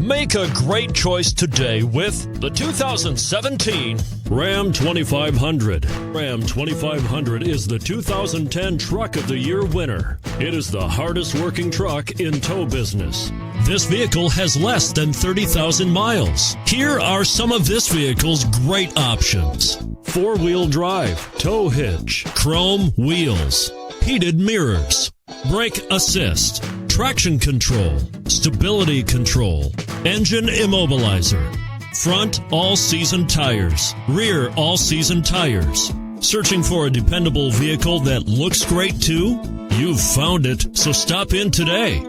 Make a great choice today with the 2017 Ram 2500. Ram 2500 is the 2010 Truck of the Year winner. It is the hardest working truck in tow business. This vehicle has less than 30,000 miles. Here are some of this vehicle's great options: four-wheel drive, tow hitch, chrome wheels, heated mirrors, brake assist, traction control, stability control, engine immobilizer, front all-season tires, rear all-season tires. Searching for a dependable vehicle that looks great too? You've found it, so stop in today.